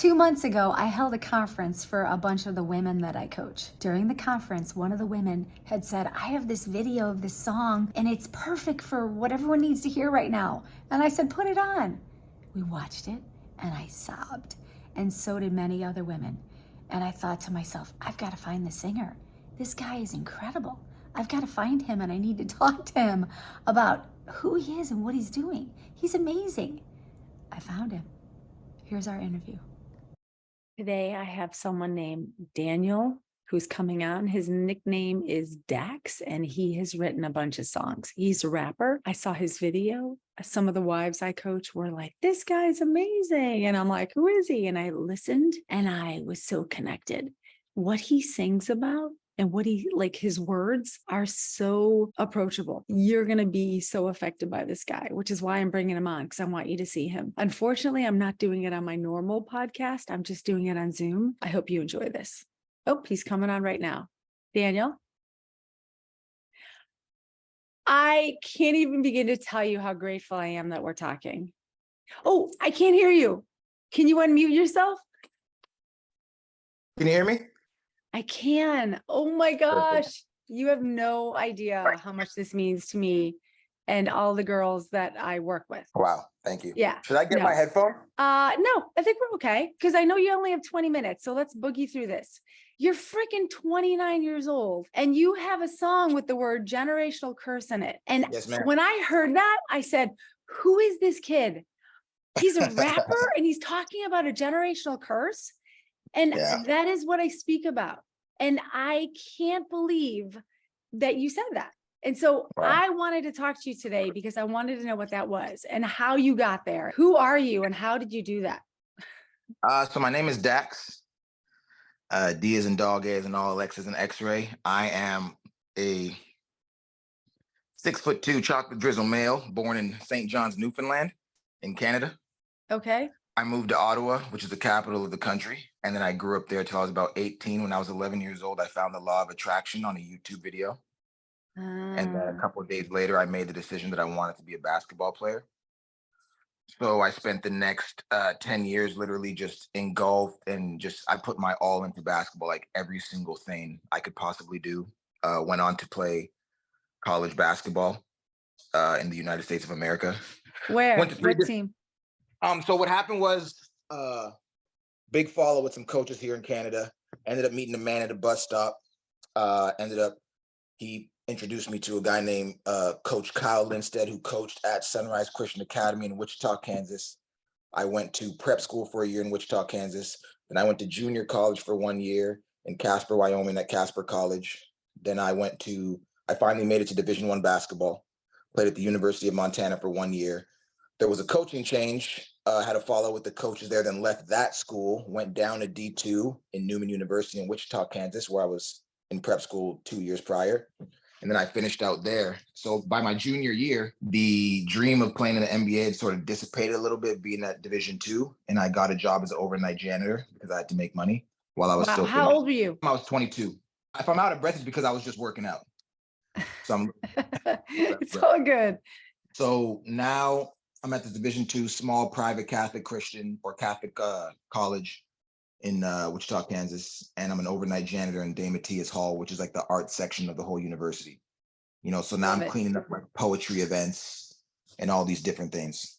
2 months ago, I held a conference for a bunch of the women that I coach. During the conference, one of the women had said, I have this video of this song and it's perfect for what everyone needs to hear right now. And I said, put it on. We watched it and I sobbed. And so did many other women. And I thought to myself, I've got to find the singer. This guy is incredible. I've got to find him and I need to talk to him about who he is and what he's doing. He's amazing. I found him. Here's our interview. Today, I have someone named Daniel who's coming on. His nickname is DAX, and he has written a bunch of songs. He's a rapper. I saw his video. Some of the wives I coach were like, this guy's amazing. And I'm like, who is he? And I listened and I was so connected. What he sings about and what he, like, his words are so approachable. You're going to be so affected by this guy, which is why I'm bringing him on, because I want you to see him. Unfortunately, I'm not doing it on my normal podcast. I'm just doing it on Zoom. I hope you enjoy this. Oh, he's coming on right now. Daniel. I can't even begin to tell you how grateful I am that we're talking. Oh, I can't hear you. Can you unmute yourself? Can you hear me? I can. Oh my gosh. You have no idea how much this means to me and all the girls that I work with. Wow. Thank you. Yeah. Should I get my headphone? No, I think we're okay because I know you only have 20 minutes. So let's boogie through this. You're freaking 29 years old and you have a song with the word generational curse in it. And Yes, ma'am. when I heard that, I said, who is this kid? He's a rapper and he's talking about a generational curse. And that is what I speak about. And I can't believe that you said that. And so I wanted to talk to you today because I wanted to know what that was and how you got there. Who are you and how did you do that? So my name is Dax. D as in dog, A as in all, X as in X-ray. I am a 6'2" chocolate drizzle male born in St. John's, Newfoundland in Canada. Okay. I moved to Ottawa, which is the capital of the country. And then I grew up there till I was about 18. When I was 11 years old, I found the law of attraction on a YouTube video. And then a couple of days later, I made the decision that I wanted to be a basketball player. So I spent the next 10 years literally just engulfed and I put my all into basketball, like every single thing I could possibly do. Went on to play college basketball in the United States of America. Where? What team? So what happened was big follow with some coaches here in Canada. Ended up meeting a man at a bus stop. He introduced me to a guy named Coach Kyle Lindstead, who coached at Sunrise Christian Academy in Wichita, Kansas. I went to prep school for a year in Wichita, Kansas. Then I went to junior college for 1 year in Casper, Wyoming at Casper College. Then I finally made it to Division I basketball, played at the University of Montana for 1 year. There was a coaching change, had to follow with the coaches there, then left that school, went down to D2 in Newman University in Wichita, Kansas, where I was in prep school 2 years prior. And then I finished out there. So by my junior year, the dream of playing in the NBA had sort of dissipated a little bit, being at Division II. And I got a job as an overnight janitor because I had to make money while I was still. How old were you? I was 22. If I'm out of breath, it's because I was just working out. So it's all good. So now I'm at the Division II small private Catholic Christian or Catholic college in Wichita, Kansas, and I'm an overnight janitor in Dame Matias Hall, which is like the art section of the whole university. So now I'm cleaning up like poetry events and all these different things.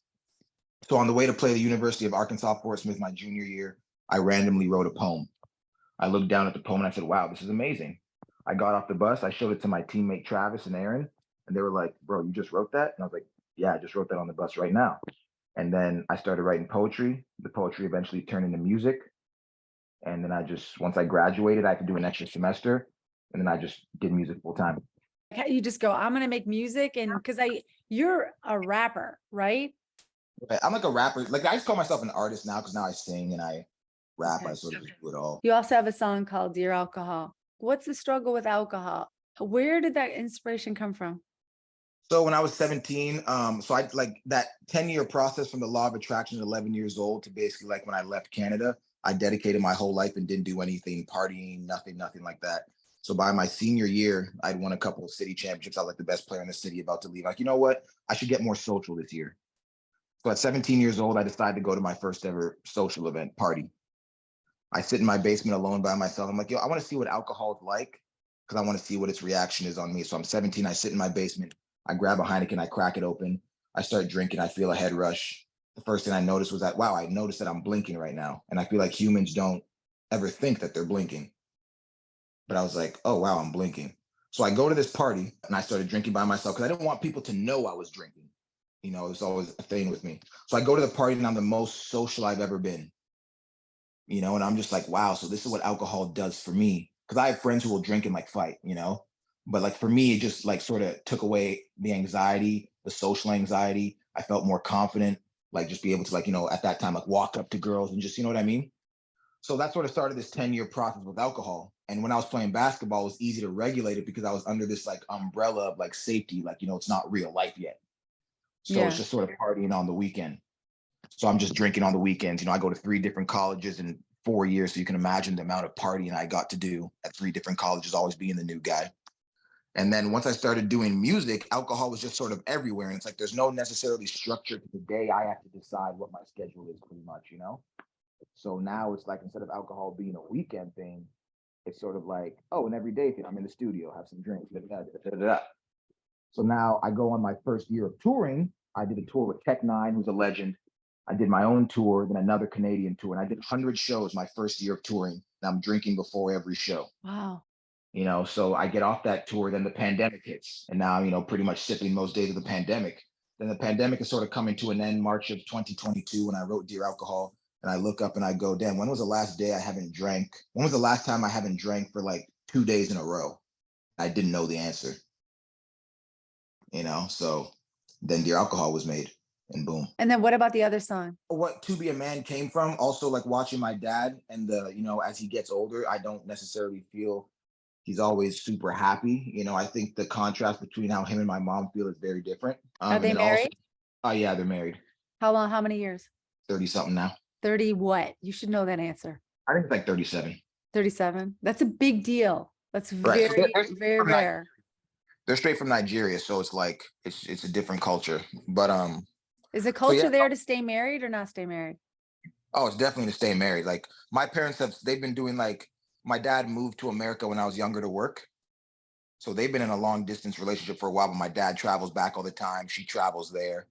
So on the way to play the University of Arkansas Fort Smith my junior year, I randomly wrote a poem. I looked down at the poem and I said, wow, this is amazing. I got off the bus, I showed it to my teammate Travis and Aaron, and they were like, bro, you just wrote that? And I was like, yeah, I just wrote that on the bus right now. And then I started writing poetry. The poetry eventually turned into music. And then once I graduated, I could do an extra semester. And then I just did music full time. You just go, I'm going to make music. And because you're a rapper, right? I'm like a rapper. Like I just call myself an artist now because now I sing and I rap. I sort of just do it all. You also have a song called Dear Alcohol. What's the struggle with alcohol? Where did that inspiration come from? So when I was 17, so I like that 10-year process from the law of attraction at 11 years old to basically like when I left Canada, I dedicated my whole life and didn't do anything, partying, nothing like that. So by my senior year, I'd won a couple of city championships. I was like the best player in the city about to leave. Like, you know what? I should get more social this year. So at 17 years old, I decided to go to my first ever social event party. I sit in my basement alone by myself. I'm like, yo, I want to see what alcohol is like because I want to see what its reaction is on me. So I'm 17. I sit in my basement. I grab a Heineken. I crack it open. I start drinking. I feel a head rush. The first thing I noticed was that, wow, I noticed that I'm blinking right now. And I feel like humans don't ever think that they're blinking. But I was like, oh, wow, I'm blinking. So I go to this party and I started drinking by myself because I didn't want people to know I was drinking. You know, it was always a thing with me. So I go to the party and I'm the most social I've ever been. You know, and I'm just like, wow, so this is what alcohol does for me. Because I have friends who will drink and like fight, you know, but like for me, it just like sort of took away the anxiety, the social anxiety. I felt more confident, like just be able to like, you know, at that time, like walk up to girls and just, you know what I mean? So that sort of started this 10-year process with alcohol. And when I was playing basketball, it was easy to regulate it because I was under this like umbrella of like safety, like, you know, it's not real life yet. So it's Yeah. just sort of partying on the weekend. So I'm just drinking on the weekends. You know, I go to 3 different colleges in 4 years. So you can imagine the amount of partying I got to do at 3 different colleges, always being the new guy. And then once I started doing music, alcohol was just sort of everywhere. And it's like there's no necessarily structure to the day. I have to decide what my schedule is pretty much, you know? So now it's like instead of alcohol being a weekend thing, it's sort of like, oh, an everyday thing. I'm in the studio, have some drinks. Da, da, da, da, da. So now I go on my first year of touring. I did a tour with Tech Nine, who's a legend. I did my own tour, then another Canadian tour, and I did 100 shows my first year of touring. And I'm drinking before every show. Wow. You know, so I get off that tour, then the pandemic hits, and now, you know, pretty much sipping most days of the pandemic. Then the pandemic is sort of coming to an end March of 2022 when I wrote Dear Alcohol, and I look up and I go, damn, when was the last day I haven't drank? When was the last time I haven't drank for like 2 days in a row? I didn't know the answer, you know, so then Dear Alcohol was made, and boom. And then what about the other song? What To Be a Man came from, also like watching my dad and the, you know, as he gets older, I don't necessarily feel he's always super happy. You know, I think the contrast between how him and my mom feel is very different. Are And they then also, married? oh yeah, they're married, How long? How many years? 30 something now. 30 what? You should know that answer. I think it's like 37. 37. That's a big deal. That's Right. So very, very rare. they're straight from Nigeria, so it's like it's a different culture. But Is the so yeah, culture there to stay married or not stay married? oh, it's definitely to stay married. Like my parents they've been doing like my dad moved to America when I was younger to work. So they've been in a long distance relationship for a while, but my dad travels back all the time. She travels there,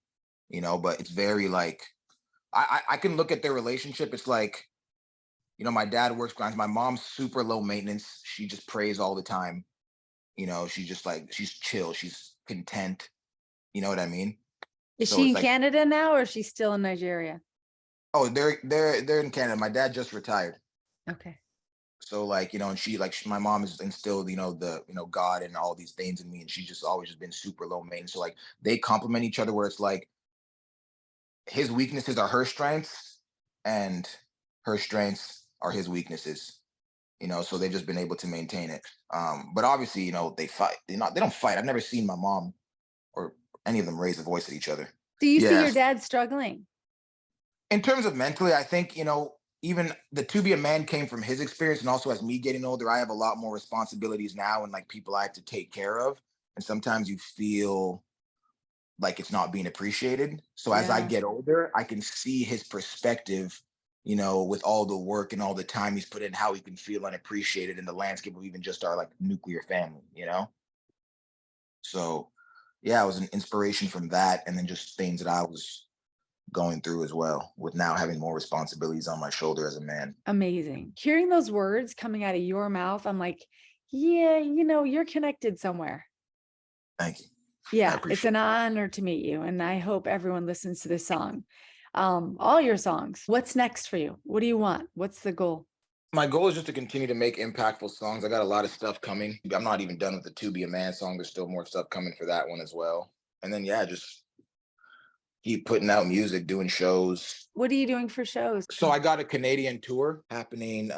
you know, but it's very like I can look at their relationship. It's like, you know, my dad works grinds. My mom's super low maintenance. She just prays all the time. You know, she's just like she's chill. She's content. You know what I mean? Is So she it's in like, Canada now or is she still in Nigeria? oh, they're in Canada. My dad just retired. Okay. So like, you know, and my mom has instilled, you know, the, you know, God and all these things in me. And she's just always just been super low maintenance. So like they complement each other where it's like his weaknesses are her strengths and her strengths are his weaknesses. You know, so they've just been able to maintain it. But obviously, you know, they fight. They don't fight. I've never seen my mom or any of them raise a voice at each other. Do you see your Yes. dad struggling? In terms of mentally, I think, you know, even the To Be a Man came from his experience. And also as me getting older, I have a lot more responsibilities now and like people I have to take care of. And sometimes you feel like it's not being appreciated. So as I Yeah. get older, I can see his perspective, you know, with all the work and all the time he's put in, how he can feel unappreciated in the landscape of even just our like nuclear family, you know? So yeah, it was an inspiration from that. And then just things that I was going through as well with now having more responsibilities on my shoulder as a man. Amazing. Hearing those words coming out of your mouth, I'm like, yeah, you know, you're connected somewhere. Thank you. I Yeah, it's appreciate an it. honor to meet you. And I hope everyone listens to this song. All your songs. What's next for you? What do you want? What's the goal? My goal is just to continue to make impactful songs. I got a lot of stuff coming. I'm not even done with the To Be a Man song. There's still more stuff coming for that one as well. And then yeah, just keep putting out music, doing shows. What are you doing for shows? So I got a Canadian tour happening.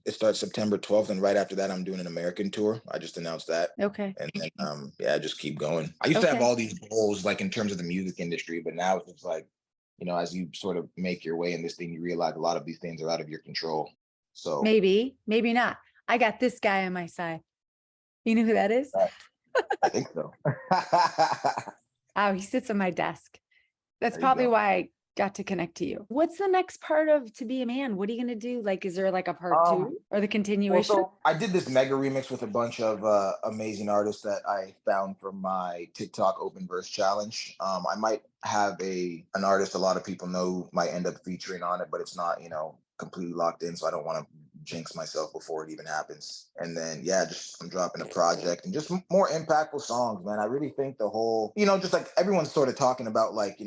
It starts September 12th, and right after that, I'm doing an American tour. I just announced that. Okay. And then yeah, just keep going. I used to have Okay. all these goals like in terms of the music industry, but now it's just like, you know, as you sort of make your way in this thing, you realize a lot of these things are out of your control. So Maybe, maybe not. I got this guy on my side. You know who that is? I think so. Oh, he sits on my desk. That's There you probably go. why got to connect to you. What's the next part of To Be a Man? What are you going to do? Like, is there like a part two or the Well, continuation? so I did this mega remix with a bunch of amazing artists that I found from my TikTok open verse challenge. I might have an artist a lot of people know might end up featuring on it, but it's not, completely locked in. So I don't want to jinx myself before it even happens. And then yeah, just I'm dropping a project and just more impactful songs, man. I really think the whole, just like everyone's sort of talking about like,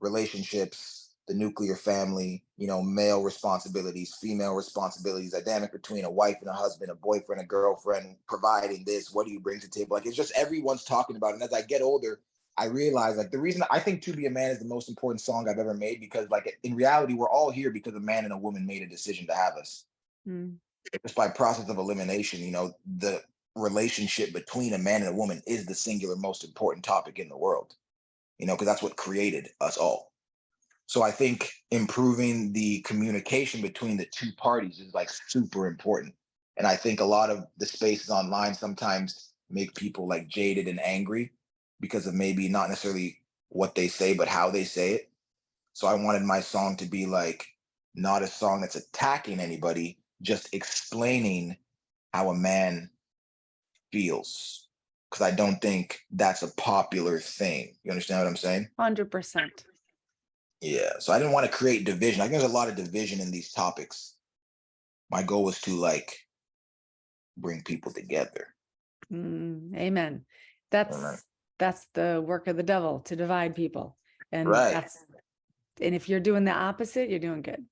relationships, the nuclear family, male responsibilities, female responsibilities, dynamic between a wife and a husband, a boyfriend, a girlfriend, providing this, what do you bring to the table? Like it's just everyone's talking about it. And as I get older, I realize like the reason I think To Be a Man is the most important song I've ever made, because like in reality, we're all here because a man and a woman made a decision to have us. Mm. Just by process of elimination, the relationship between a man and a woman is the singular most important topic in the world, because that's what created us all. So I think improving the communication between the two parties is like super important. And I think a lot of the spaces online sometimes make people like jaded and angry because of maybe not necessarily what they say, but how they say it. So I wanted my song to be like not a song that's attacking anybody, just explaining how a man feels. Because I don't think that's a popular thing. You understand what I'm saying? 100%. Yeah. So I didn't want to create division. I think there's a lot of division in these topics. My goal was to like bring people together. Amen. Amen. That's the work of the devil, to divide people. And Right. and if you're doing the opposite, you're doing good.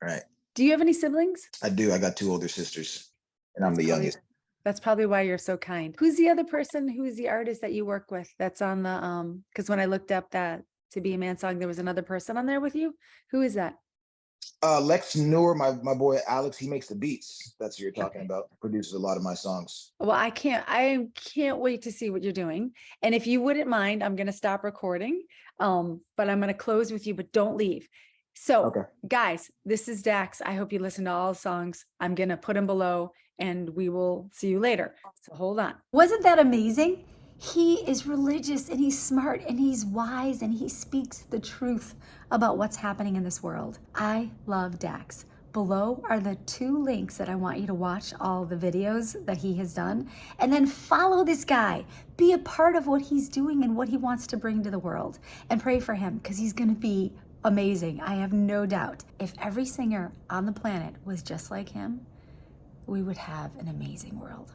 Right. Do you have any siblings? I do. I got 2 older sisters, and I'm the youngest. That's probably why you're so kind. Who's the other person? Who's the artist that you work with that's on the because when I looked up that To Be a Man song, there was another person on there with you. Who is that? Lex Noor, my boy Alex, he makes the beats. That's what you're talking about. Produces a lot of my songs. Well, I can't wait to see what you're doing. And if you wouldn't mind, I'm going to stop recording. But I'm going to close with you, but don't leave. So Okay. guys, this is Dax. I hope you listen to all the songs. I'm going to put them below and we will see you later. So hold on. Wasn't that amazing? He is religious and he's smart and he's wise and he speaks the truth about what's happening in this world. I love Dax. Below are the 2 links that I want you to watch all the videos that he has done, and then follow this guy. Be a part of what he's doing and what he wants to bring to the world, and pray for him because he's going to be amazing. I have no doubt. If every singer on the planet was just like him, we would have an amazing world.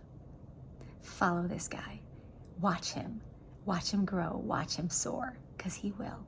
Follow this guy. Watch him grow, watch him soar, because he will.